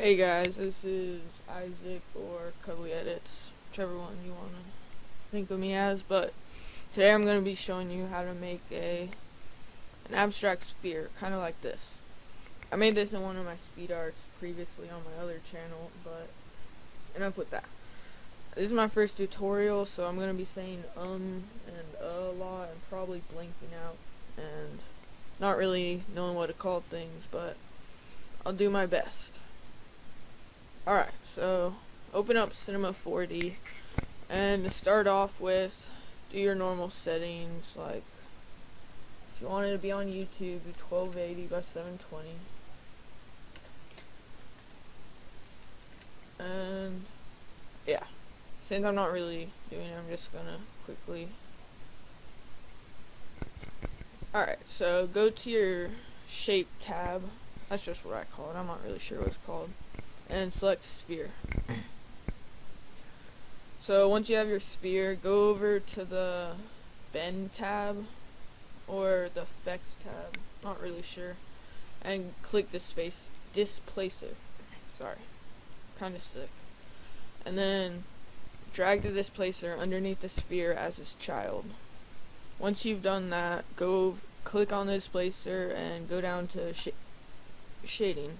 Hey guys, this is Isaac or Cuddly Edits, whichever one you want to think of me as, but today I'm going to be showing you how to make an abstract sphere, kind of like this. I made this in one of my speed arts previously on my other channel, but enough with that. This is my first tutorial, so I'm going to be saying and a lot and probably blanking out and not really knowing what to call things, but I'll do my best. Alright, so open up Cinema 4D, and to start off with, do your normal settings. Like, if you want it to be on YouTube, do 1280 by 720. And yeah, since I'm not really doing it, I'm just gonna quickly. Alright, so go to your shape tab. That's just what I call it. I'm not really sure what it's called. And select sphere. So once you have your sphere, go over to the bend tab or the effects tab, not really sure, and click this space displacer. Sorry, kind of sick. And then drag the displacer underneath the sphere as its child. Once you've done that, go click on the displacer and go down to shading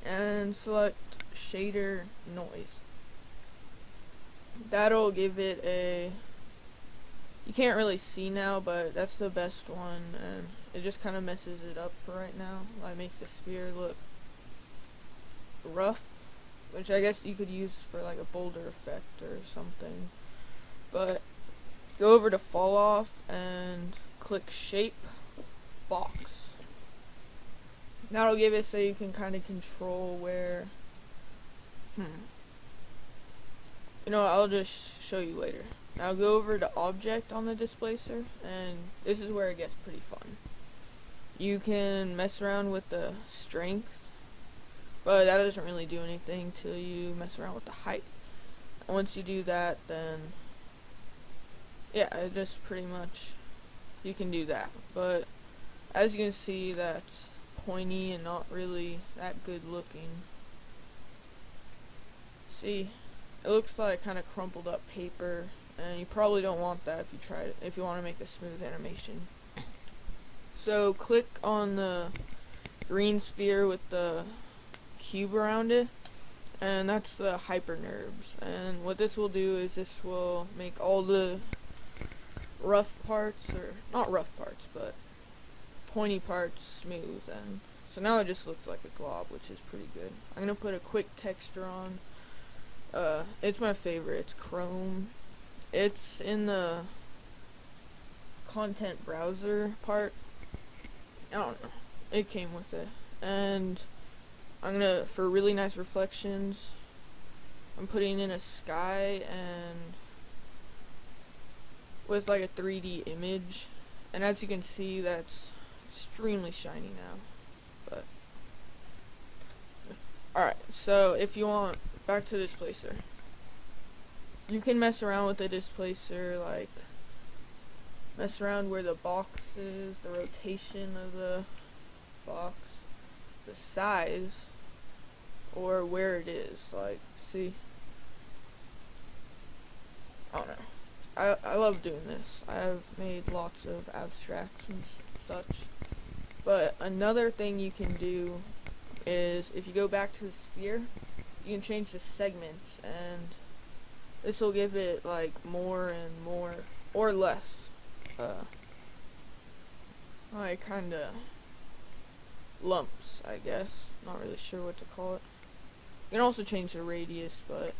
and select shader noise. That'll give it a, you can't really see now, but that's the best one, and it just kind of messes it up for right now. Like, makes the sphere look rough, which I guess you could use for like a boulder effect or something. But go over to fall off and click shape box. That'll give it so you can kind of control where, I'll just show you later. Now go over to object on the displacer, and this is where it gets pretty fun. You can mess around with the strength, but that doesn't really do anything till you mess around with the height. And once you do that, then yeah, it just pretty much, you can do that. But as you can see, that's pointy and not really that good looking. See, it looks like kind of crumpled up paper, and you probably don't want that if you want to make a smooth animation. So click on the green sphere with the cube around it, and that's the hyper nerves. And what this will do is this will make all the rough parts, or not rough parts, but pointy parts smooth. And so now it just looks like a glob, which is pretty good. I'm gonna put a quick texture on. It's my favorite. It's Chrome. It's in the content browser part. I don't know. It came with it. And I'm gonna, for really nice reflections, I'm putting in a sky and with like a 3D image. And as you can see, that's extremely shiny now. But alright, so if you want, back to displacer, you can mess around with the displacer, like mess around where the box is, the rotation of the box, the size, or where it is. Like, see, I don't know, I love doing this. I've made lots of abstracts and such. But another thing you can do is, if you go back to the sphere, you can change the segments, and this will give it like more and more, or less, like kinda lumps, I guess. Not really sure what to call it. You can also change the radius, but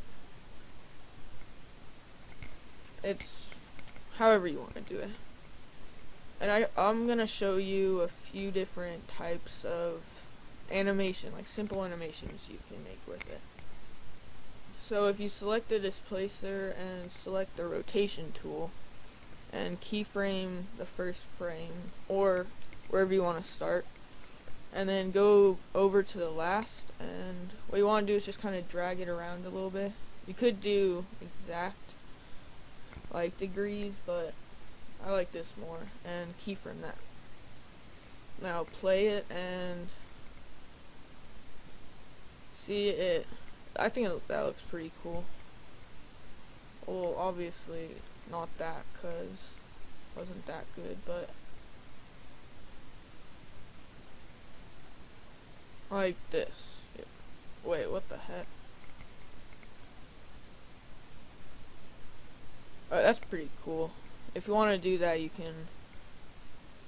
it's however you want to do it. And I'm gonna show you a few different types of animation, like simple animations you can make with it. So if you select the displacer and select the rotation tool and keyframe the first frame or wherever you want to start, and then go over to the last, and what you want to do is just kind of drag it around a little bit. You could do exact like degrees, but I like this more, and keyframe that. Now play it, and See it. I think that looks pretty cool. Well, obviously not that, cause it wasn't that good, but like this. Wait, what the heck? Alright, that's pretty cool. If you want to do that, you can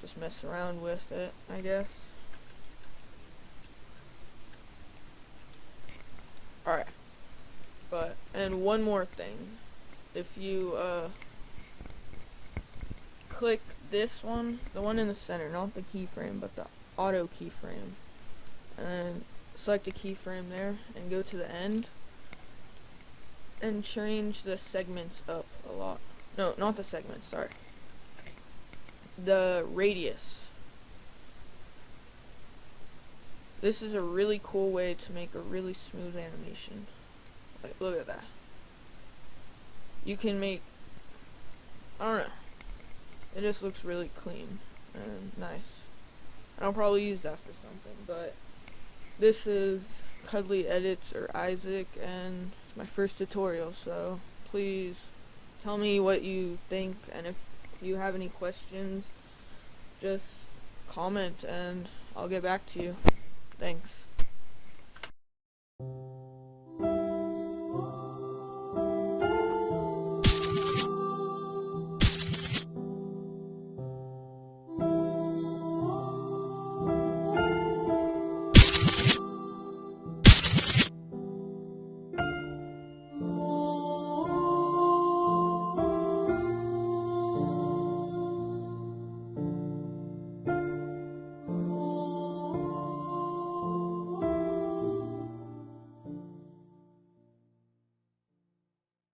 just mess around with it, I guess. Alright. And one more thing. If you, click this one, the one in the center, not the keyframe, but the auto keyframe, and select a keyframe there, and go to the end, and change the segments up a lot. No, not the segments, sorry. The radius. This is a really cool way to make a really smooth animation. Like, look at that. You can make, I don't know, it just looks really clean and nice. And I'll probably use that for something, but this is Cuddly Edits or Isaac, and it's my first tutorial, so please tell me what you think, and if you have any questions, just comment and I'll get back to you. Thanks.